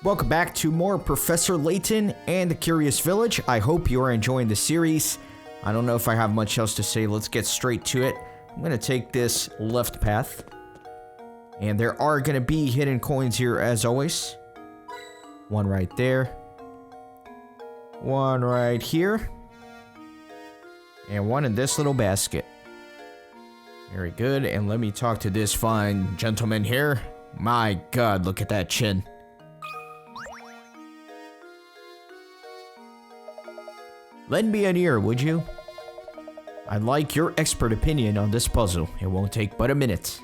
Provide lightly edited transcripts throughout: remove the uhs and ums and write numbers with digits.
Welcome back to more Professor Layton and the Curious Village. I hope you are enjoying the series. I don't know if I have much else to say. Let's get straight to it. I'm going to take this left path. And there are going to be hidden coins here as always. One right there. One right here. And one in this little basket. Very good. And let me talk to this fine gentleman here. My God, look at that chin. Lend me an ear, would you? I'd like your expert opinion on this puzzle. It won't take but a minute.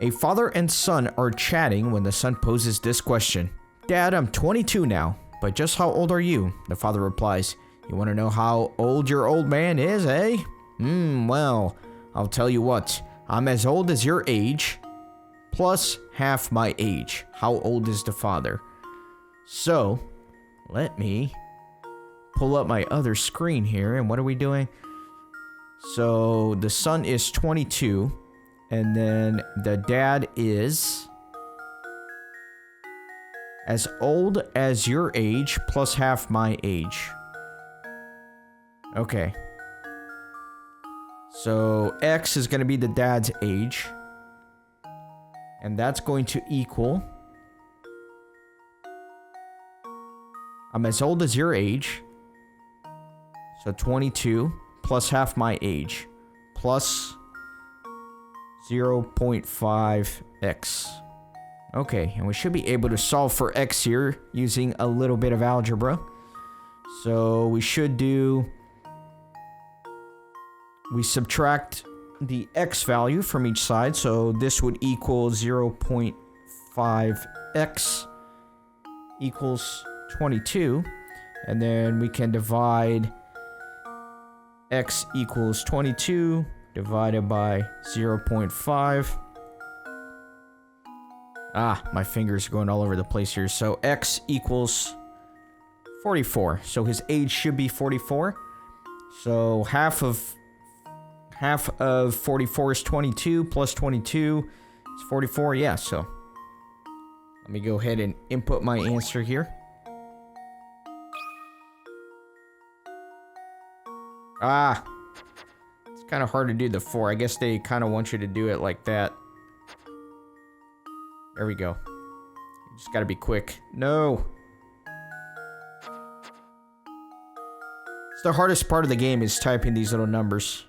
A father and son are chatting when the son poses this question. Dad, I'm 22 now, but just how old are you? The father replies, you want to know how old your old man is, eh? Well, I'll tell you what. I'm as old as your age, plus half my age. How old is the father? So, let me pull up my other screen here. And what are we doing? So, the son is 22. And then the dad is as old as your age, plus half my age. Okay. So, X is going to be the dad's age. And that's going to equal... I'm as old as your age. So 22 plus half my age. Plus 0.5x. Okay, and we should be able to solve for x here using a little bit of algebra. So we should do... We subtract the x value from each side, so this would equal 0.5x equals 22, and then we can divide x equals 22 divided by 0.5. My fingers are going all over the place here. So x equals 44, so his age should be 44. So half of 44 is 22, plus 22 is 44. Yeah, so let me go ahead and input my answer here. It's kind of hard to do the 4. I guess they kind of want you to do it like that. There we go. You just gotta be quick. No! It's the hardest part of the game is typing these little numbers.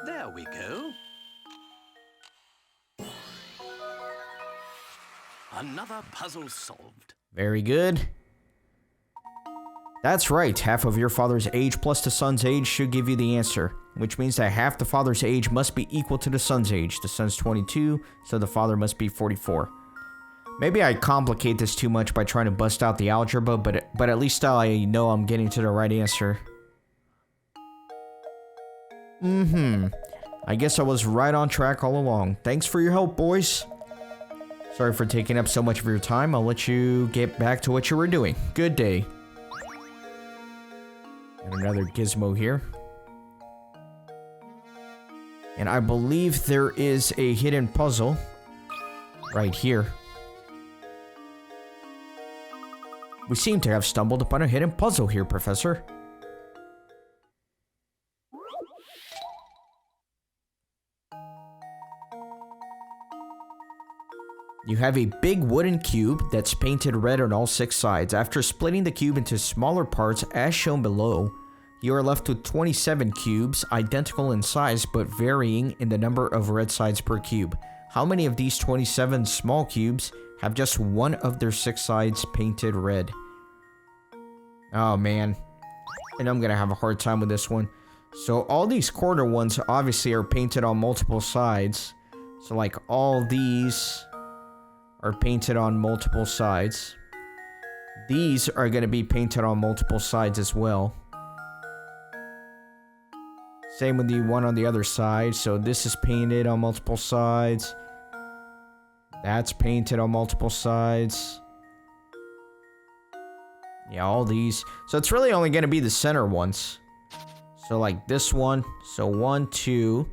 There we go. Another puzzle solved. Very good. That's right. Half of your father's age plus the son's age should give you the answer, which means that half the father's age must be equal to the son's age. The son's 22, so the father must be 44. Maybe I complicate this too much by trying to bust out the algebra, but at least I know I'm getting to the right answer. I guess I was right on track all along. Thanks for your help, boys. Sorry for taking up so much of your time. I'll let you get back to what you were doing. Good day. And another Gizmo here. And I believe there is a hidden puzzle right here. We seem to have stumbled upon a hidden puzzle here, Professor. You have a big wooden cube that's painted red on all 6 sides. After splitting the cube into smaller parts as shown below, you are left with 27 cubes, identical in size but varying in the number of red sides per cube. How many of these 27 small cubes have just one of their 6 sides painted red? Oh man, and I'm gonna have a hard time with this one. So all these corner ones obviously are painted on multiple sides. So like all these are painted on multiple sides. These are going to be painted on multiple sides as well. Same with the one on the other side. So this is painted on multiple sides. That's painted on multiple sides. Yeah, all these. So it's really only going to be the center ones. So like this one. So 1, 2,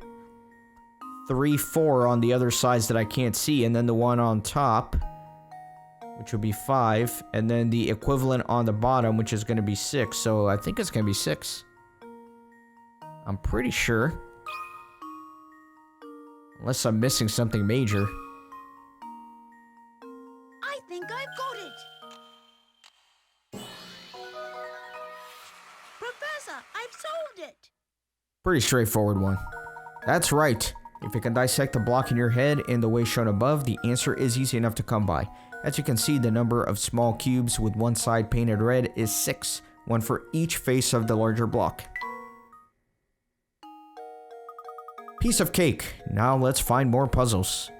3, 4 on the other sides that I can't see. And then the one on top, which will be 5. And then the equivalent on the bottom, which is going to be 6. So I think it's going to be 6. I'm pretty sure. Unless I'm missing something major. I think I've got it. Professor, I've solved it. Pretty straightforward one. That's right. If you can dissect the block in your head in the way shown above, the answer is easy enough to come by. As you can see, the number of small cubes with one side painted red is 6, one for each face of the larger block. Piece of cake. Now let's find more puzzles.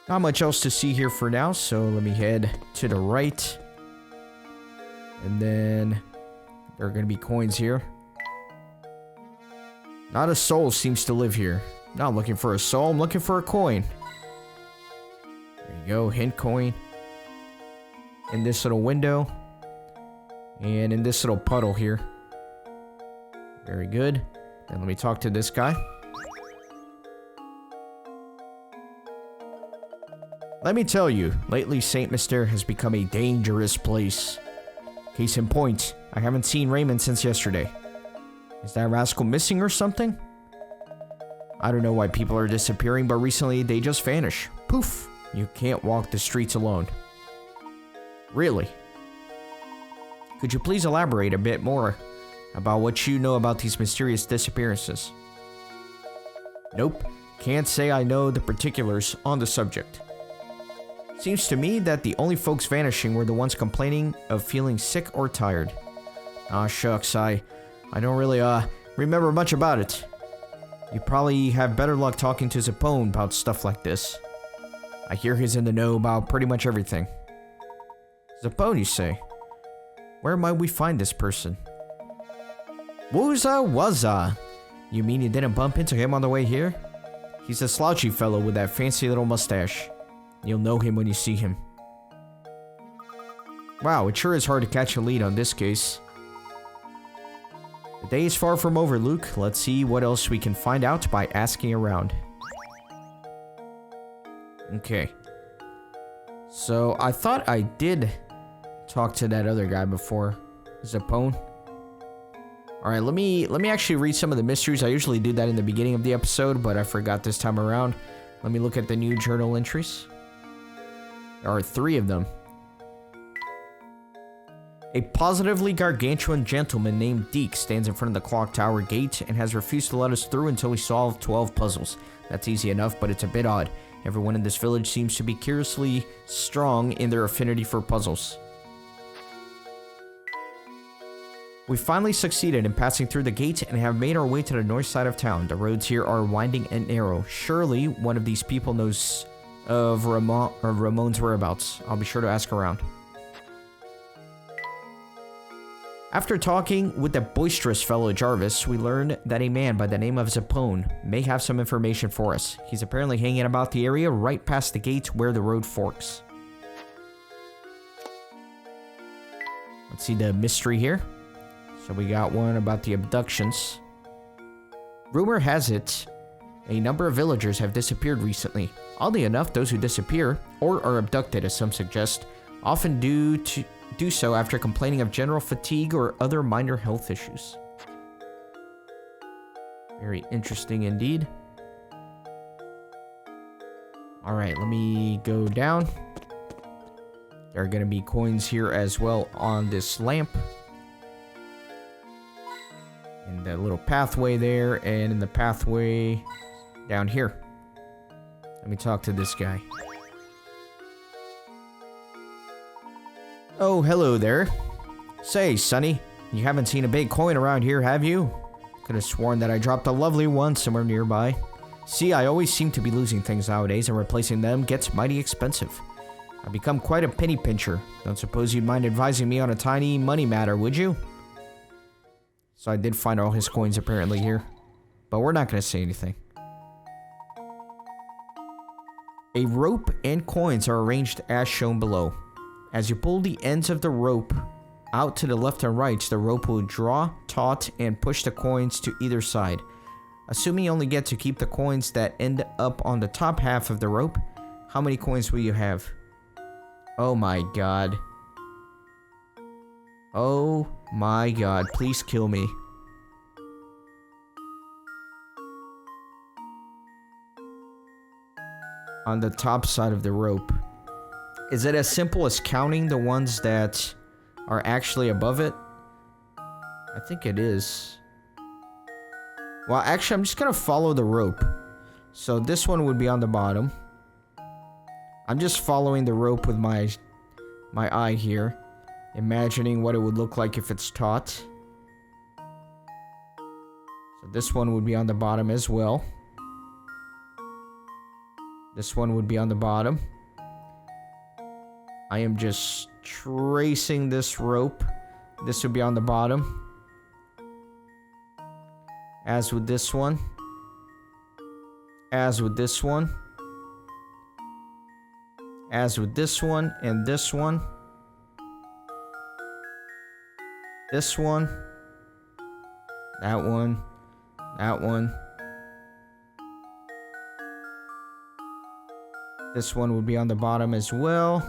Not much else to see here for now, so let me head to the right. And then there are going to be coins here. Not a soul seems to live here. Not looking for a soul, I'm looking for a coin. There you go, hint coin. In this little window. And in this little puddle here. Very good. And let me talk to this guy. Let me tell you, lately St. Mystere has become a dangerous place. Case in point, I haven't seen Raymond since yesterday. Is that rascal missing or something? I don't know why people are disappearing, but recently they just vanish. Poof! You can't walk the streets alone. Really? Could you please elaborate a bit more about what you know about these mysterious disappearances? Nope. Can't say I know the particulars on the subject. Seems to me that the only folks vanishing were the ones complaining of feeling sick or tired. Aw, shucks, I don't really, remember much about it. You probably have better luck talking to Zapone about stuff like this. I hear he's in the know about pretty much everything. Zapone, you say? Where might we find this person? Wooza wuzza. You mean you didn't bump into him on the way here? He's a slouchy fellow with that fancy little mustache. You'll know him when you see him. Wow, it sure is hard to catch a lead on this case. The day is far from over, Luke. Let's see what else we can find out by asking around. Okay. So, I thought I did talk to that other guy before. Zapone. Alright, let me actually read some of the mysteries. I usually do that in the beginning of the episode, but I forgot this time around. Let me look at the new journal entries. There are 3 of them. A positively gargantuan gentleman named Deke stands in front of the clock tower gate and has refused to let us through until we solve 12 puzzles. That's easy enough, but it's a bit odd. Everyone in this village seems to be curiously strong in their affinity for puzzles. We finally succeeded in passing through the gate and have made our way to the north side of town. The roads here are winding and narrow. Surely one of these people knows of Ramon's whereabouts. I'll be sure to ask around. After talking with the boisterous fellow Jarvis, we learned that a man by the name of Zapone may have some information for us. He's apparently hanging about the area right past the gate where the road forks. Let's see the mystery here. So we got one about the abductions. Rumor has it, a number of villagers have disappeared recently. Oddly enough, those who disappear, or are abducted as some suggest, often do so after complaining of general fatigue or other minor health issues. Very interesting indeed. Alright, let me go down. There are going to be coins here as well on this lamp. In the little pathway there, and in the pathway down here. Let me talk to this guy. Oh, hello there. Say, Sonny, you haven't seen a big coin around here, have you? Could have sworn that I dropped a lovely one somewhere nearby. See, I always seem to be losing things nowadays, and replacing them gets mighty expensive. I've become quite a penny pincher. Don't suppose you'd mind advising me on a tiny money matter, would you? So I did find all his coins apparently here. But we're not going to say anything. A rope and coins are arranged as shown below. As you pull the ends of the rope out to the left and right, the rope will draw, taut, and push the coins to either side. Assuming you only get to keep the coins that end up on the top half of the rope, how many coins will you have? Oh my god. Oh my god, please kill me. On the top side of the rope. Is it as simple as counting the ones that are actually above it? I think it is. Well, actually, I'm just gonna follow the rope. So this one would be on the bottom. I'm just following the rope with my eye here, imagining what it would look like if it's taut. So this one would be on the bottom as well. This one would be on the bottom. I am just tracing this rope. This would be on the bottom. As with this one. As with this one. As with this one and this one. This one. That one. That one. This one would be on the bottom as well.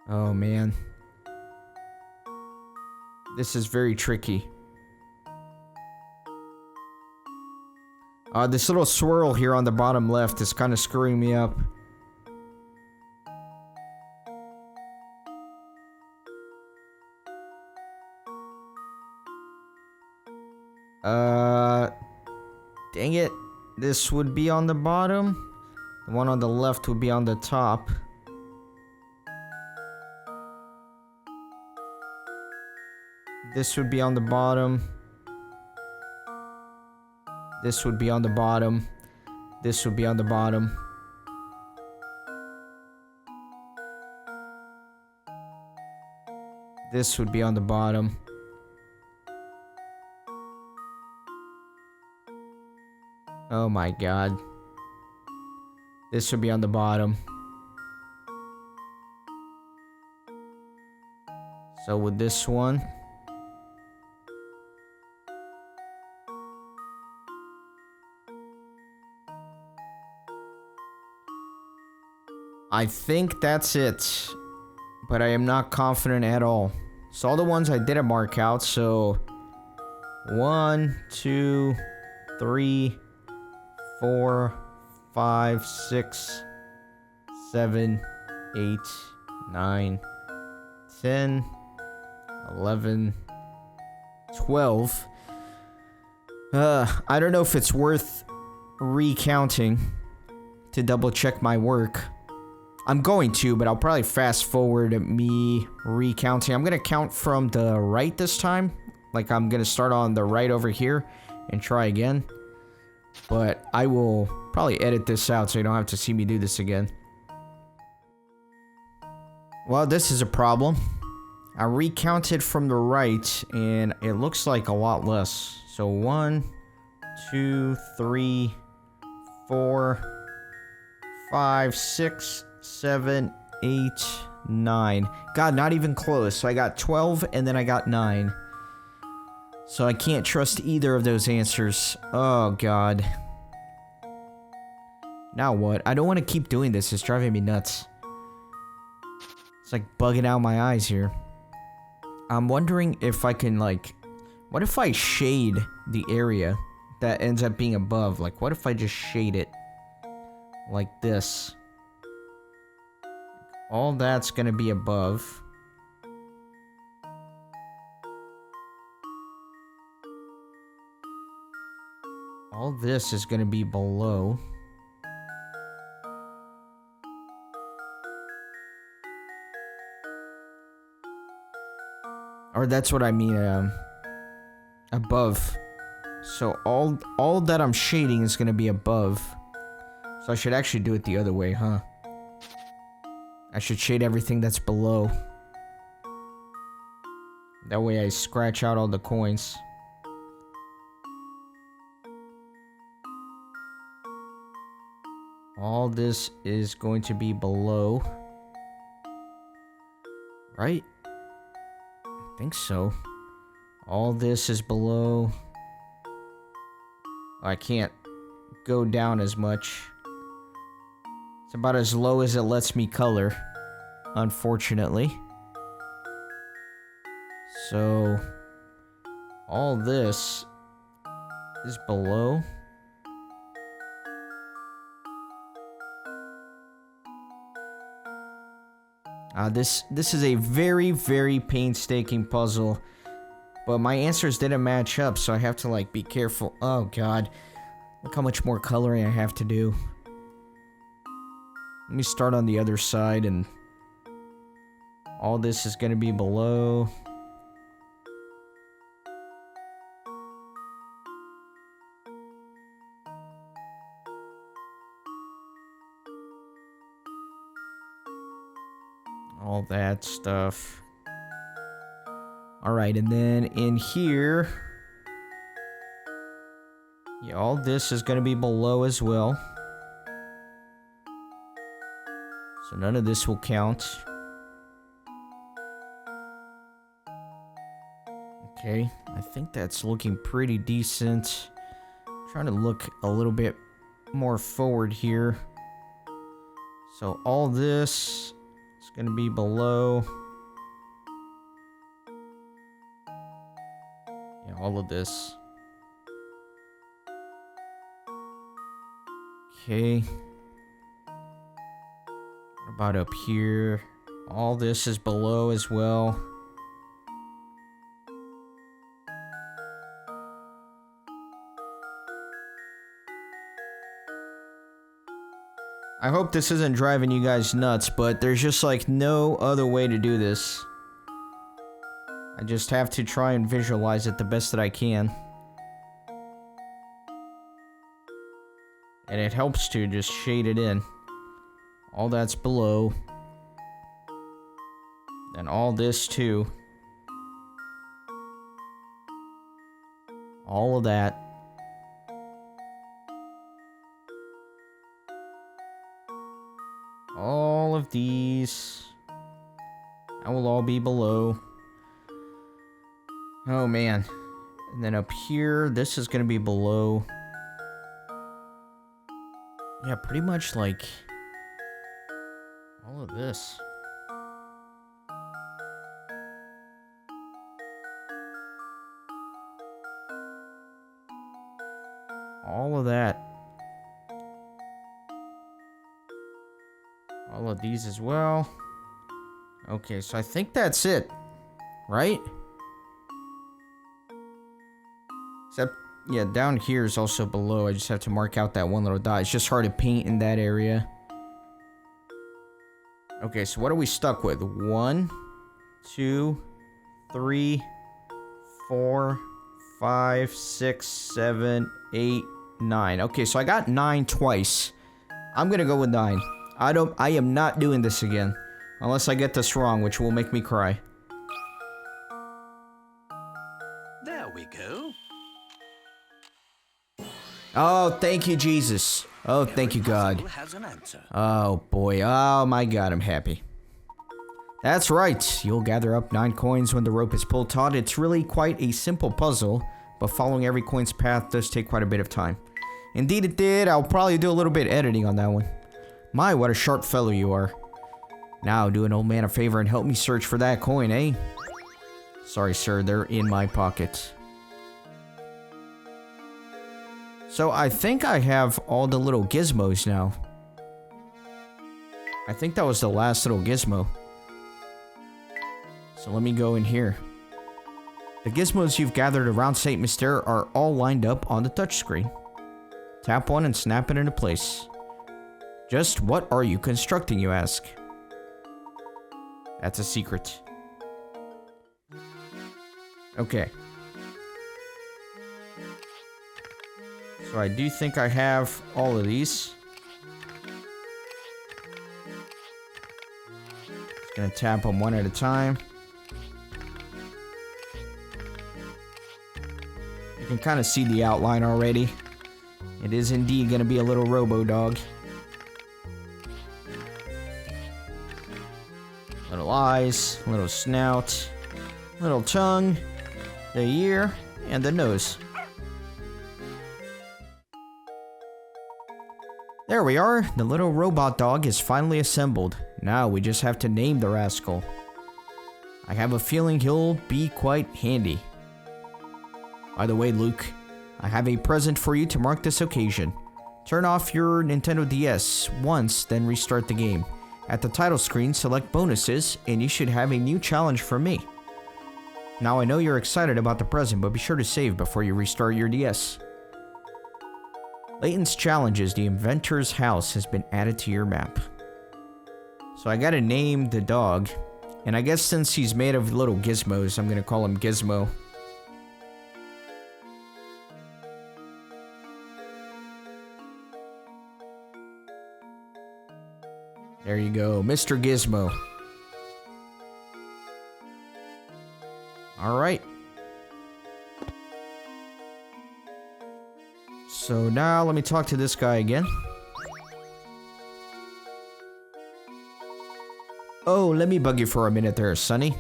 Oh man. This is very tricky. This little swirl here on the bottom left is kind of screwing me up. Dang it. This would be on the bottom. The one on the left would be on the top. This would be on the bottom. This would be on the bottom. This would be on the bottom. This would be on the bottom. Oh my god. This would be on the bottom. So with this one. I think that's it. But I am not confident at all. So all the ones I didn't mark out, so 1, 2, 3, 4, 5, 6, 7, 8, 9, 10, 11, 12. I don't know if it's worth recounting to double check my work. I'm going to, but I'll probably fast forward me recounting. I'm gonna count from the right this time. Like I'm gonna start on the right over here and try again. But I will probably edit this out so you don't have to see me do this again. Well, this is a problem. I recounted from the right and it looks like a lot less. So 1, 2, 3, 4, 5, 6, 7, 8, 9. God, not even close. So I got 12 and then I got 9. So I can't trust either of those answers. Oh god. Now what? I don't want to keep doing this. It's driving me nuts. It's like bugging out my eyes here. I'm wondering if I can like... What if I shade the area that ends up being above? Like what if I just shade it like this? All that's gonna be above. All this is gonna be below. Or that's what I mean, above. So all that I'm shading is gonna be above. So I should actually do it the other way, huh? I should shade everything that's below. That way I scratch out all the coins. All this is going to be below. Right? I think so. All this is below. I can't go down as much. It's about as low as it lets me color, unfortunately. So, all this is below. This is a very, very painstaking puzzle, but my answers didn't match up, so I have to like be careful. Oh god, look how much more coloring I have to do. Let me start on the other side, and all this is gonna be below. All that stuff. Alright, and then in here, yeah, all this is going to be below as well. So none of this will count. Okay, I think that's looking pretty decent. Trying to look a little bit more forward here. So all this is going to be below. Yeah, all of this. Okay. What about up here? All this is below as well. I hope this isn't driving you guys nuts, but there's just like no other way to do this. I just have to try and visualize it the best that I can. And it helps to just shade it in. All that's below. And all this too. All of that. All of these. That will all be below. Oh man. And then up here, this is gonna be below. Yeah, pretty much like all of this. All of that. All of these as well. Okay, so I think that's it, right? Except, yeah, down here is also below. I just have to mark out that one little dot. It's just hard to paint in that area. Okay, so what are we stuck with? 1, 2, 3, 4, 5, 6, 7, 8, 9. Okay, so I got 9 twice. I'm gonna go with 9. I am not doing this again. Unless I get this wrong, which will make me cry. There we go. Oh, thank you, Jesus. Oh, thank you, God. Puzzle has an answer. Oh, boy. Oh, my God, I'm happy. That's right. You'll gather up 9 coins when the rope is pulled taut. It's really quite a simple puzzle, but following every coin's path does take quite a bit of time. Indeed it did. I'll probably do a little bit of editing on that one. My, what a sharp fellow you are. Now, do an old man a favor and help me search for that coin, eh? Sorry, sir. They're in my pocket. So, I think I have all the little gizmos now. I think that was the last little gizmo. So, let me go in here. The gizmos you've gathered around Saint Mystere are all lined up on the touchscreen. Tap one and snap it into place. Just what are you constructing, you ask? That's a secret. Okay. So I do think I have all of these. Just gonna tap them one at a time. You can kind of see the outline already. It is indeed gonna be a little robo-dog. Little eyes, little snout, little tongue, the ear, and the nose. There we are. The little robot dog is finally assembled. Now we just have to name the rascal. I have a feeling he'll be quite handy. By the way, Luke, I have a present for you to mark this occasion. Turn off your Nintendo DS once, then restart the game. At the title screen, select bonuses, and you should have a new challenge from me. Now I know you're excited about the present, but be sure to save before you restart your DS. Layton's challenges, the inventor's house, has been added to your map. So I gotta name the dog. And I guess since he's made of little gizmos, I'm gonna call him Gizmo. There you go, Mr. Gizmo. Alright. So now let me talk to this guy again. Oh, let me bug you for a minute there, Sonny.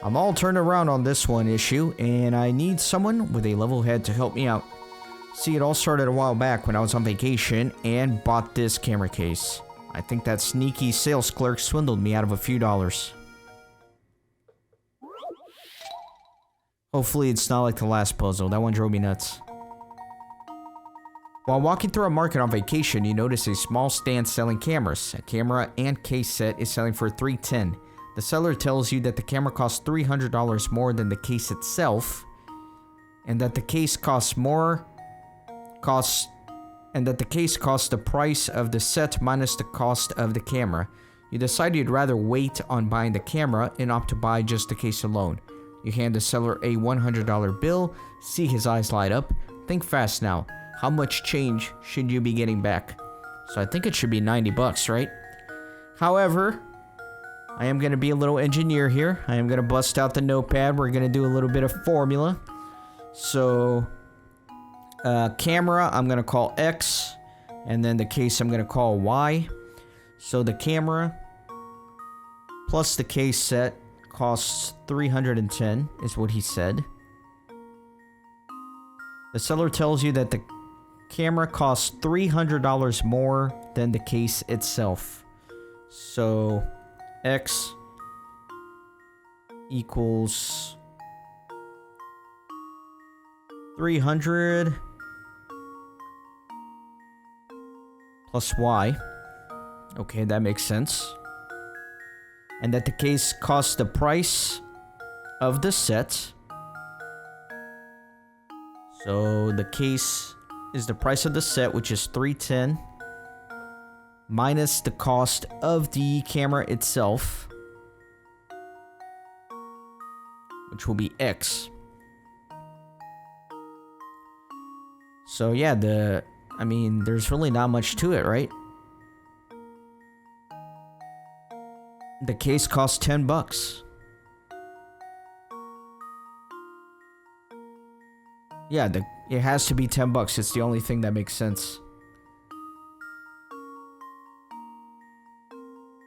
I'm all turned around on this one issue, and I need someone with a level head to help me out. See, it all started a while back when I was on vacation and bought this camera case. I think that sneaky sales clerk swindled me out of a few dollars. Hopefully it's not like the last puzzle. That one drove me nuts. While walking through a market on vacation, you notice a small stand selling cameras. A camera and case set is selling for $310. The seller tells you that the camera costs $300 more than the case itself, and that the case costs the price of the set minus the cost of the camera. You decide you'd rather wait on buying the camera and opt to buy just the case alone. You hand the seller a $100 bill, see his eyes light up. Think fast now. How much change should you be getting back? So I think it should be 90 bucks, right? However, I am going to be a little engineer here. I am going to bust out the notepad. We're going to do a little bit of formula. So, camera, I'm going to call X. And then the case, I'm going to call Y. So the camera plus the case set costs $310, is what he said. The seller tells you that the camera costs $300 more than the case itself. So X equals 300 plus Y. Okay, that makes sense. And that the case costs the price of the set. So the case is the price of the set, which is $310, minus the cost of the camera itself, which will be X. So yeah, there's really not much to it, right? The case costs 10 bucks. Yeah, it has to be 10 bucks. It's the only thing that makes sense.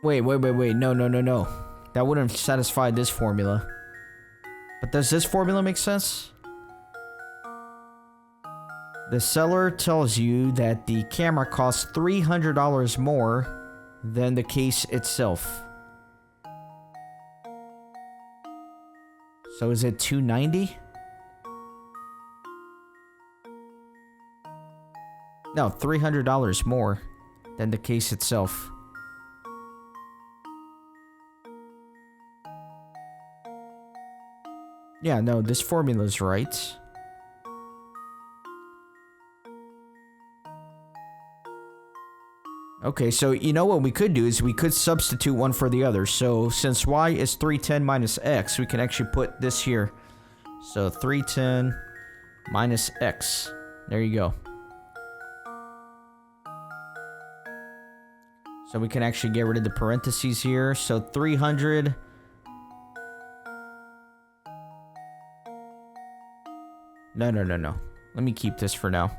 Wait. No. That wouldn't satisfy this formula. But does this formula make sense? The seller tells you that the camera costs $300 more than the case itself. So is it $290? No, $300 more than the case itself. Yeah, no, this formula's right. Okay, so you know what we could do is we could substitute one for the other. So since Y is 310 minus X, we can actually put this here. So 310 minus X. There you go. So we can actually get rid of the parentheses here. So 300. No. Let me keep this for now.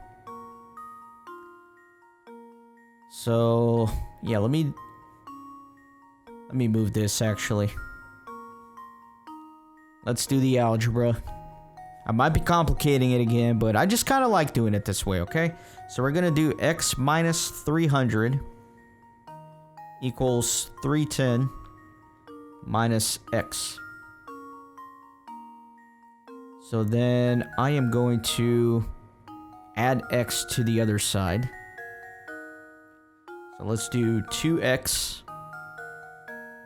So, yeah, let me Let me move this, actually. Let's do the algebra. I might be complicating it again, but I just kind of like doing it this way, okay? So we're going to do x minus 300 equals 310 minus x. So then I am going to add x to the other side. So let's do 2x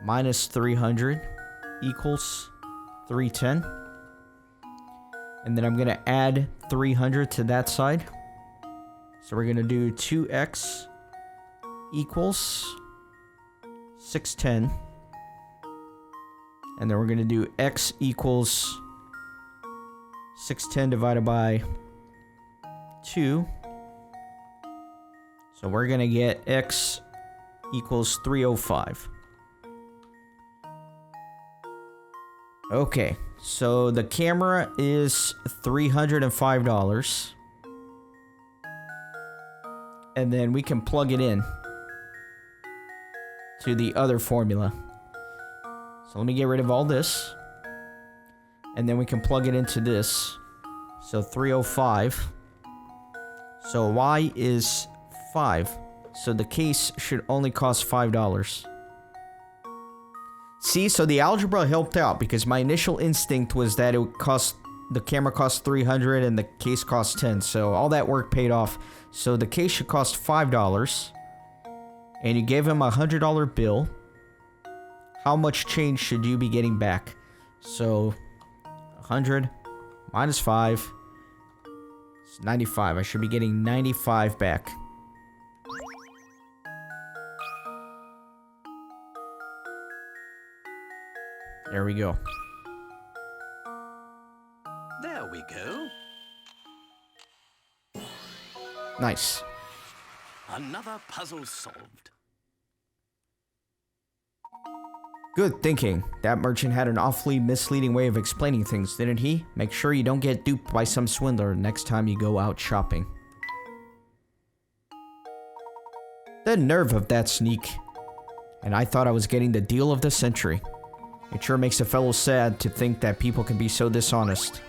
minus 300 equals 310. And then I'm going to add 300 to that side. So we're going to do 2x equals 610. And then we're going to do x equals 610 divided by 2. So we're going to get x equals 305. Okay, so the camera is $305. And then we can plug it in to the other formula. So let me get rid of all this. And then we can plug it into this. So 305. So y is 5. So the case should only cost $5. See, so the algebra helped out because my initial instinct was that the camera cost 300 and the case cost 10. So all that work paid off. So the case should cost $5. And you gave him a $100 bill. How much change should you be getting back? So 100 minus 5 is 95. I should be getting 95 back. There we go. There we go. Nice. Another puzzle solved. Good thinking. That merchant had an awfully misleading way of explaining things, didn't he? Make sure you don't get duped by some swindler next time you go out shopping. The nerve of that sneak. And I thought I was getting the deal of the century. It sure makes a fellow sad to think that people can be so dishonest.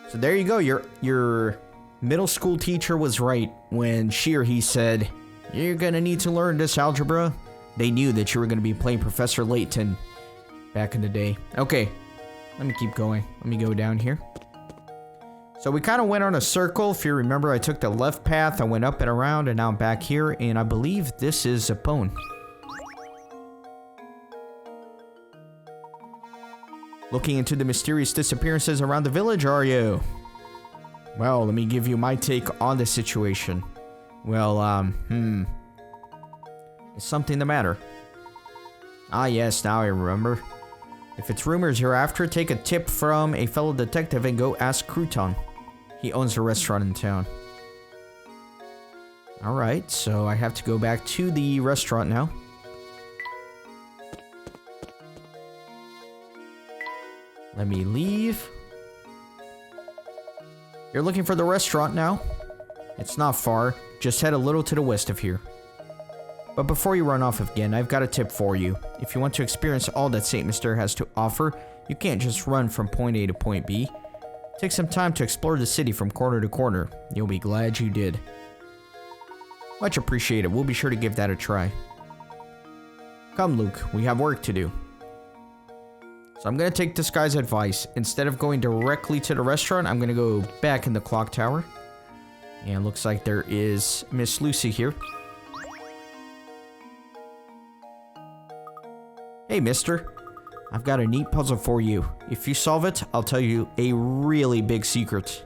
So there you go. Your middle school teacher was right when she or he said, "You're gonna need to learn this algebra." They knew that you were gonna be playing Professor Layton back in the day. Okay, let me keep going. Let me go down here. So we kind of went on a circle. If you remember, I took the left path, I went up and around, and now I'm back here, and I believe this is a pwn. Looking into the mysterious disappearances around the village, are you? Well, let me give you my take on the situation. Well, is something the matter? Ah, yes, now I remember. If it's rumors you're after, take a tip from a fellow detective and go ask Crouton. He owns a restaurant in town. Alright, so I have to go back to the restaurant now. Let me leave. You're looking for the restaurant now? It's not far. Just head a little to the west of here. But before you run off again, I've got a tip for you. If you want to experience all that St. Mister has to offer, you can't just run from point A to point B. Take some time to explore the city from corner to corner. You'll be glad you did. Much appreciated. We'll be sure to give that a try. Come, Luke. We have work to do. So I'm going to take this guy's advice. Instead of going directly to the restaurant, I'm going to go back in the clock tower. And looks like there is Miss Lucy here. Hey, mister. I've got a neat puzzle for you. If you solve it, I'll tell you a really big secret.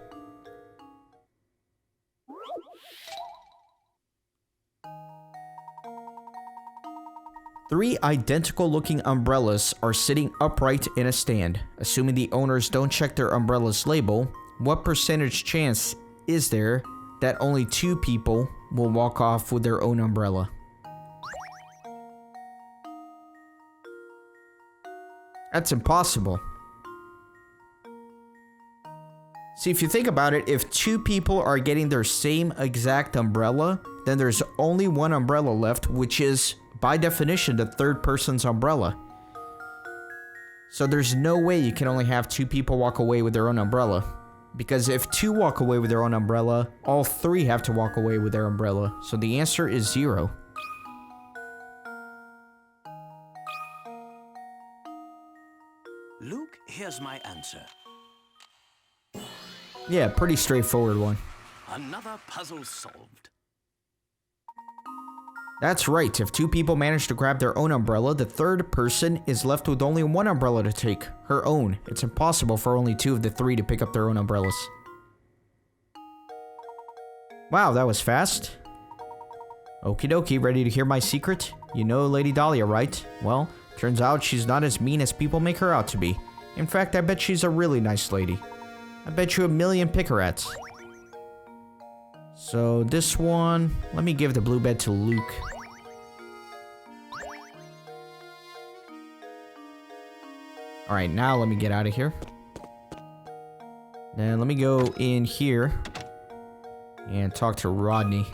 Three identical-looking umbrellas are sitting upright in a stand. Assuming the owners don't check their umbrella's label, what percentage chance is there that only two people will walk off with their own umbrella? That's impossible. See, if you think about it, if two people are getting their same exact umbrella, then there's only one umbrella left, which is by definition, the third person's umbrella. So there's no way you can only have 2 people walk away with their own umbrella. Because if 2 walk away with their own umbrella, all 3 have to walk away with their umbrella. So the answer is 0. Luke, here's my answer. Yeah, pretty straightforward one. Another puzzle solved. That's right, if 2 people manage to grab their own umbrella, the third person is left with only 1 umbrella to take, her own. It's impossible for only 2 of the 3 to pick up their own umbrellas. Wow, that was fast. Okie dokie, ready to hear my secret? You know Lady Dahlia, right? Well, turns out she's not as mean as people make her out to be. In fact, I bet she's a really nice lady. I bet you 1,000,000 pickerats. So this one, let me give the blue bed to Luke. Alright, now let me get out of here. Then let me go in here and talk to Rodney.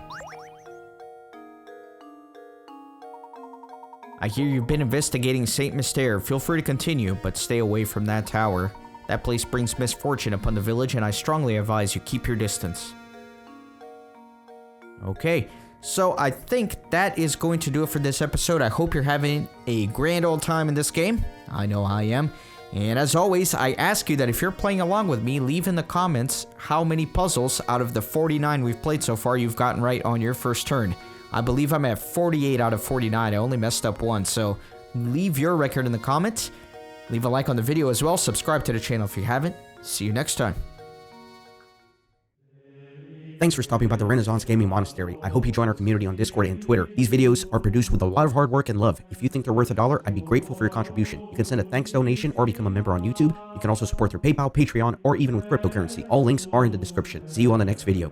I hear you've been investigating Saint Mystere. Feel free to continue, but stay away from that tower. That place brings misfortune upon the village, and I strongly advise you keep your distance. Okay, so I think that is going to do it for this episode. I hope you're having a grand old time in this game. I know I am. And as always, I ask you that if you're playing along with me, leave in the comments how many puzzles out of the 49 we've played so far you've gotten right on your first turn. I believe I'm at 48 out of 49. I only messed up 1, so leave your record in the comments. Leave a like on the video as well. Subscribe to the channel if you haven't. See you next time. Thanks for stopping by the Renaissance Gaming Monastery. I hope you join our community on Discord and Twitter. These videos are produced with a lot of hard work and love. If you think they're worth $1, I'd be grateful for your contribution. You can send a thanks donation or become a member on YouTube. You can also support through PayPal, Patreon, or even with cryptocurrency. All links are in the description. See you on the next video.